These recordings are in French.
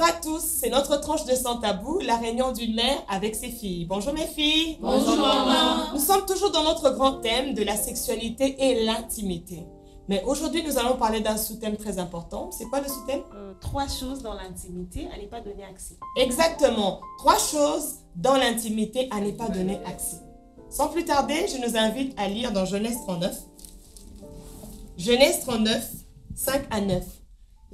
Bonjour à tous, c'est notre tranche de Sans Tabou, la réunion d'une mère avec ses filles. Bonjour mes filles. Bonjour maman. Nous sommes toujours dans notre grand thème de la sexualité et l'intimité. Mais aujourd'hui, nous allons parler d'un sous-thème très important. C'est quoi le sous-thème? 3 choses dans l'intimité à ne pas donner accès. Exactement. 3 choses dans l'intimité à ne pas donner accès. Sans plus tarder, je nous invite à lire dans Genèse 39. Genèse 39, 5 à 9.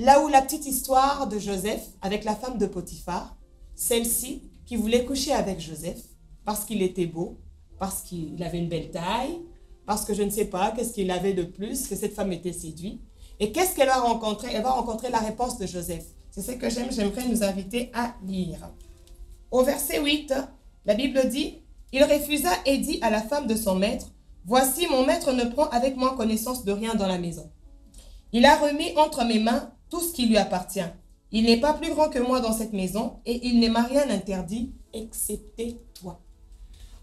Là où la petite histoire de Joseph avec la femme de Potiphar, celle-ci qui voulait coucher avec Joseph parce qu'il était beau, parce qu'il avait une belle taille, parce que je ne sais pas qu'est-ce qu'il avait de plus, que cette femme était séduite. Et qu'est-ce qu'elle va rencontrer? Elle va rencontrer la réponse de Joseph. C'est ce que j'aimerais nous inviter à lire. Au verset 8, la Bible dit, « Il refusa et dit à la femme de son maître, « Voici, mon maître ne prend avec moi connaissance de rien dans la maison. Il a remis entre mes mains tout ce qui lui appartient. Il n'est pas plus grand que moi dans cette maison et il ne m'a rien interdit, excepté toi. »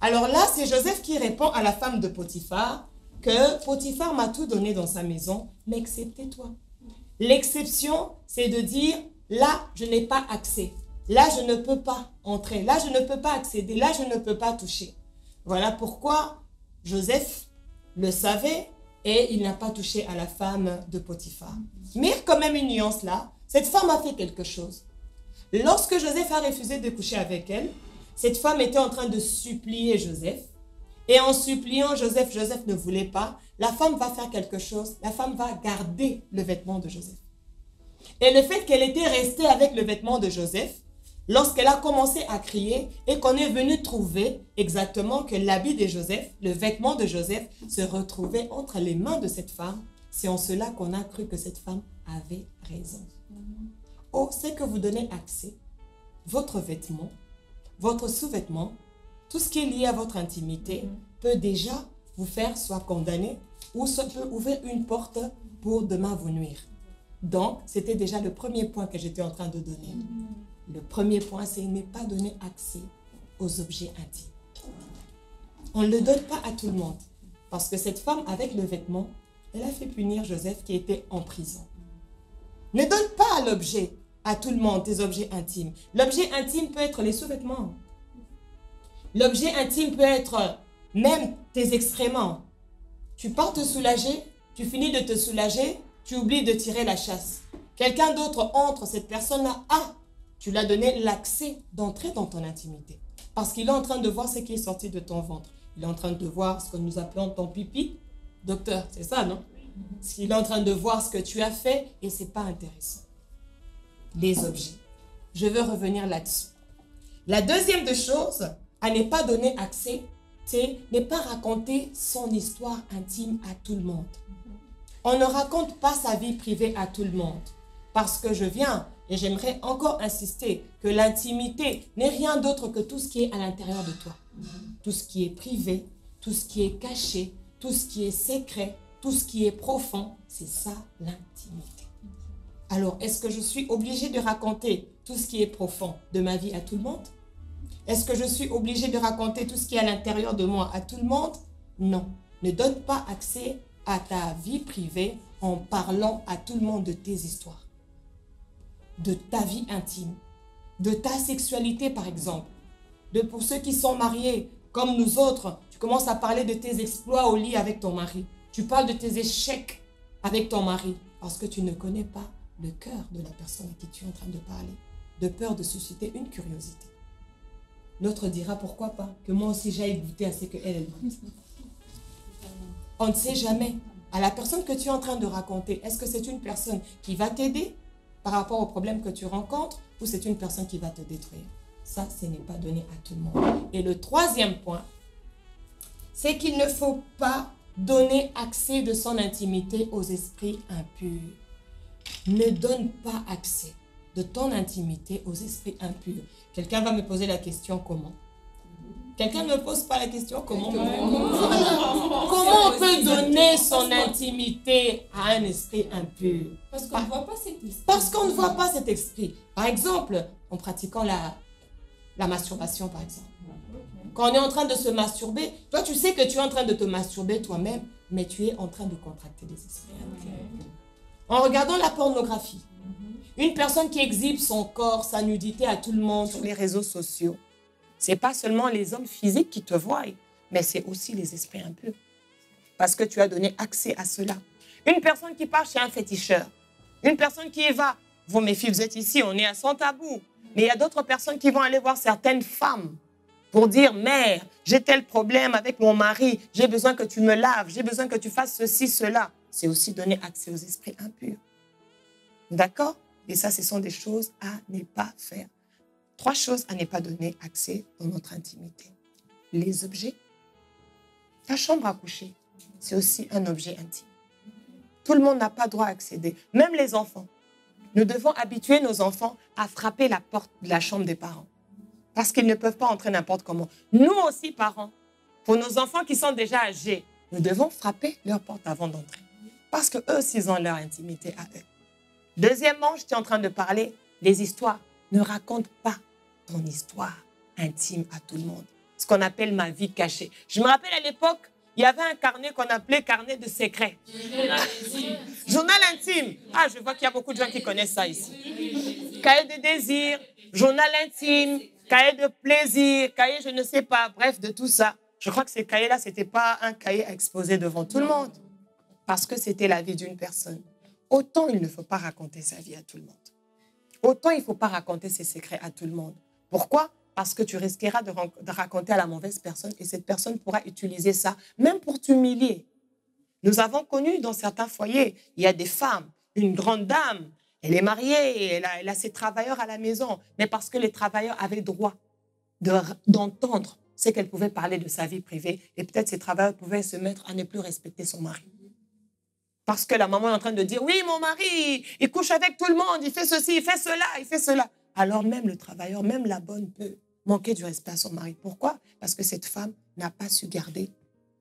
Alors là, c'est Joseph qui répond à la femme de Potiphar que Potiphar m'a tout donné dans sa maison, mais excepté toi. L'exception, c'est de dire, là, je n'ai pas accès. Là, je ne peux pas entrer. Là, je ne peux pas accéder. Là, je ne peux pas toucher. Voilà pourquoi Joseph le savait et il n'a pas touché à la femme de Potiphar. Mais quand même une nuance là, cette femme a fait quelque chose. Lorsque Joseph a refusé de coucher avec elle, cette femme était en train de supplier Joseph. Et en suppliant Joseph, Joseph ne voulait pas. La femme va faire quelque chose. La femme va garder le vêtement de Joseph. Et le fait qu'elle était restée avec le vêtement de Joseph, lorsqu'elle a commencé à crier et qu'on est venu trouver exactement que l'habit de Joseph, le vêtement de Joseph, se retrouvait entre les mains de cette femme, c'est en cela qu'on a cru que cette femme avait raison. Oh, c'est que vous donnez accès, votre vêtement, votre sous-vêtement, tout ce qui est lié à votre intimité peut déjà vous faire soit condamner ou ça peut ouvrir une porte pour demain vous nuire. Donc, c'était déjà le premier point que j'étais en train de donner. Le premier point, c'est ne pas donner accès aux objets intimes. On ne le donne pas à tout le monde. Parce que cette femme, avec le vêtement, elle a fait punir Joseph qui était en prison. Ne donne pas l'objet à tout le monde, tes objets intimes. L'objet intime peut être les sous-vêtements. L'objet intime peut être même tes excréments. Tu pars te soulager, tu finis de te soulager, tu oublies de tirer la chasse. Quelqu'un d'autre entre, cette personne-là, tu lui as donné l'accès d'entrer dans ton intimité. Parce qu'il est en train de voir ce qui est sorti de ton ventre. Il est en train de voir ce que nous appelons ton pipi. Docteur, c'est ça, non? Il est en train de voir ce que tu as fait et ce n'est pas intéressant. Les objets. Je veux revenir là-dessus. La deuxième des choses à ne pas donner accès, c'est ne pas raconter son histoire intime à tout le monde. On ne raconte pas sa vie privée à tout le monde. Parce que je viens, et j'aimerais encore insister, que l'intimité n'est rien d'autre que tout ce qui est à l'intérieur de toi. Tout ce qui est privé, tout ce qui est caché, tout ce qui est secret, tout ce qui est profond, c'est ça l'intimité. Alors, est-ce que je suis obligée de raconter tout ce qui est profond de ma vie à tout le monde? Est-ce que je suis obligée de raconter tout ce qui est à l'intérieur de moi à tout le monde? Non. Ne donne pas accès à ta vie privée en parlant à tout le monde de tes histoires, de ta vie intime, de ta sexualité par exemple. Pour ceux qui sont mariés, comme nous autres, tu commences à parler de tes exploits au lit avec ton mari. Tu parles de tes échecs avec ton mari parce que tu ne connais pas le cœur de la personne à qui tu es en train de parler, de peur de susciter une curiosité. L'autre dira pourquoi pas, que moi aussi j'aille goûter à ce qu'elle goûte. On ne sait jamais. À la personne que tu es en train de raconter, est-ce que c'est une personne qui va t'aider par rapport aux problèmes que tu rencontres ou c'est une personne qui va te détruire? Ça, ce n'est pas donné à tout le monde. Et le troisième point, c'est qu'il ne faut pas donner accès de son intimité aux esprits impurs. Ne donne pas accès de ton intimité aux esprits impurs. Quelqu'un va me poser la question comment? Quelqu'un ne me pose pas la question comment? Comment on peut donner son intimité à un esprit impur? Parce qu'on ne voit pas cet esprit. Parce qu'on ne voit pas cet esprit. Par exemple, en pratiquant la masturbation, par exemple. Quand on est en train de se masturber, toi tu sais que tu es en train de te masturber toi-même, mais tu es en train de contracter des esprits impurs. En regardant la pornographie, Une personne qui exhibe son corps, sa nudité à tout le monde sur les réseaux sociaux. Ce n'est pas seulement les hommes physiques qui te voient, mais c'est aussi les esprits impurs. Parce que tu as donné accès à cela. Une personne qui part chez un féticheur, une personne qui y va, vous mes filles, vous êtes ici, on est à Sans Tabou. Mais il y a d'autres personnes qui vont aller voir certaines femmes pour dire, mère, j'ai tel problème avec mon mari, j'ai besoin que tu me laves, j'ai besoin que tu fasses ceci, cela. C'est aussi donner accès aux esprits impurs. D'accord? Et ça, ce sont des choses à ne pas faire. 3 choses à ne pas donner accès dans notre intimité. Les objets. Ta chambre à coucher, c'est aussi un objet intime. Tout le monde n'a pas droit à accéder, même les enfants. Nous devons habituer nos enfants à frapper la porte de la chambre des parents. Parce qu'ils ne peuvent pas entrer n'importe comment. Nous aussi, parents, pour nos enfants qui sont déjà âgés, nous devons frapper leur porte avant d'entrer. Parce qu'eux aussi, ils ont leur intimité à eux. Deuxièmement, j'étais en train de parler des histoires. Ne raconte pas ton histoire intime à tout le monde. Ce qu'on appelle ma vie cachée. Je me rappelle à l'époque, il y avait un carnet qu'on appelait carnet de secrets. Journal intime. Ah, je vois qu'il y a beaucoup de gens qui connaissent ça ici. Cahier de désir, journal intime, cahier de plaisir, cahier je ne sais pas, bref, de tout ça. Je crois que ces cahiers-là, ce n'était pas un cahier à exposer devant tout le monde. Parce que c'était la vie d'une personne. Autant il ne faut pas raconter sa vie à tout le monde. Autant il ne faut pas raconter ses secrets à tout le monde. Pourquoi? Parce que tu risqueras de raconter à la mauvaise personne et cette personne pourra utiliser ça, même pour t'humilier. Nous avons connu dans certains foyers, il y a des femmes, une grande dame, elle est mariée, elle a ses travailleurs à la maison, mais parce que les travailleurs avaient droit d'entendre ce qu'elle pouvait parler de sa vie privée et peut-être ces travailleurs pouvaient se mettre à ne plus respecter son mari. Parce que la maman est en train de dire, oui, mon mari, il couche avec tout le monde, il fait ceci, il fait cela, il fait cela. Alors même le travailleur, même la bonne peut manquer du respect à son mari. Pourquoi? Parce que cette femme n'a pas su garder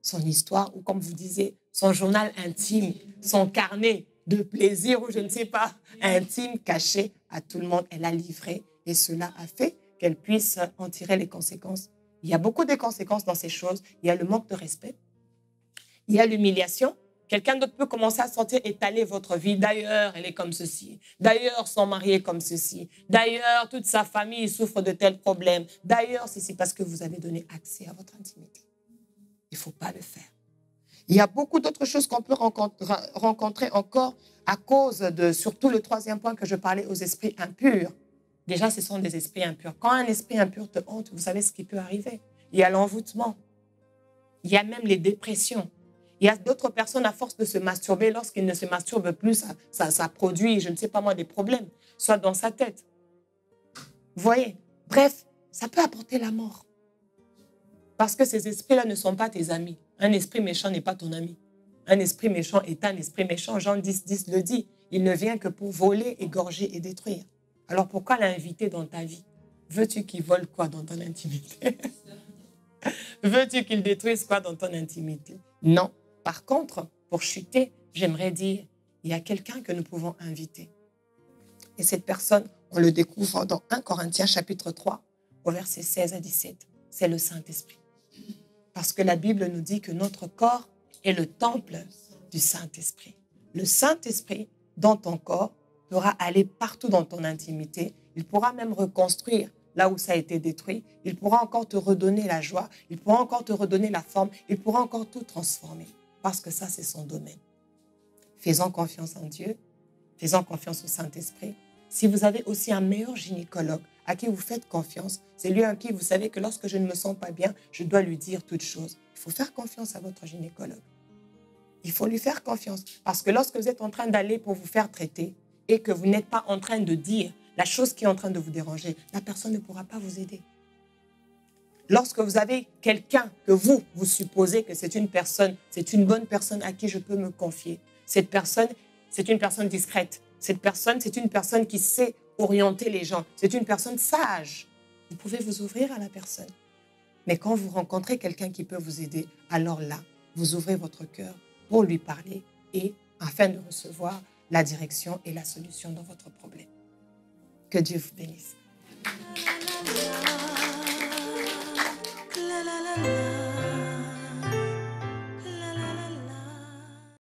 son histoire ou comme vous disiez, son journal intime, son carnet de plaisir ou je ne sais pas, intime, caché à tout le monde. Elle a livré et cela a fait qu'elle puisse en tirer les conséquences. Il y a beaucoup de conséquences dans ces choses. Il y a le manque de respect. Il y a l'humiliation. Quelqu'un d'autre peut commencer à sentir étaler votre vie. D'ailleurs, elle est comme ceci. D'ailleurs, son mari est comme ceci. D'ailleurs, toute sa famille souffre de tels problèmes. D'ailleurs, c'est parce que vous avez donné accès à votre intimité. Il ne faut pas le faire. Il y a beaucoup d'autres choses qu'on peut rencontrer encore à cause de, surtout le 3e point que je parlais, aux esprits impurs. Déjà, ce sont des esprits impurs. Quand un esprit impur te hante, vous savez ce qui peut arriver. Il y a l'envoûtement. Il y a même les dépressions. Il y a d'autres personnes, à force de se masturber, lorsqu'ils ne se masturbent plus, ça produit, je ne sais pas moi, des problèmes, soit dans sa tête. Vous voyez? Bref, ça peut apporter la mort. Parce que ces esprits-là ne sont pas tes amis. Un esprit méchant n'est pas ton ami. Un esprit méchant est un esprit méchant. Jean 10 le dit. Il ne vient que pour voler, égorger et détruire. Alors pourquoi l'inviter dans ta vie? Veux-tu qu'il vole quoi dans ton intimité? Veux-tu qu'il détruise quoi dans ton intimité? Non. Par contre, pour chuter, j'aimerais dire, il y a quelqu'un que nous pouvons inviter. Et cette personne, on le découvre dans 1 Corinthiens chapitre 3, au verset 16 à 17. C'est le Saint-Esprit. Parce que la Bible nous dit que notre corps est le temple du Saint-Esprit. Le Saint-Esprit, dans ton corps, pourra aller partout dans ton intimité. Il pourra même reconstruire là où ça a été détruit. Il pourra encore te redonner la joie. Il pourra encore te redonner la forme. Il pourra encore tout transformer. Parce que ça, c'est son domaine. Faisons confiance en Dieu. Faisons confiance au Saint-Esprit. Si vous avez aussi un meilleur gynécologue à qui vous faites confiance, c'est lui à qui vous savez que lorsque je ne me sens pas bien, je dois lui dire toutes choses. Il faut faire confiance à votre gynécologue. Il faut lui faire confiance. Parce que lorsque vous êtes en train d'aller pour vous faire traiter et que vous n'êtes pas en train de dire la chose qui est en train de vous déranger, la personne ne pourra pas vous aider. Lorsque vous avez quelqu'un que vous supposez que c'est une personne, c'est une bonne personne à qui je peux me confier. Cette personne, c'est une personne discrète. Cette personne, c'est une personne qui sait orienter les gens. C'est une personne sage. Vous pouvez vous ouvrir à la personne. Mais quand vous rencontrez quelqu'un qui peut vous aider, alors là, vous ouvrez votre cœur pour lui parler et afin de recevoir la direction et la solution dans votre problème. Que Dieu vous bénisse. La, la, la.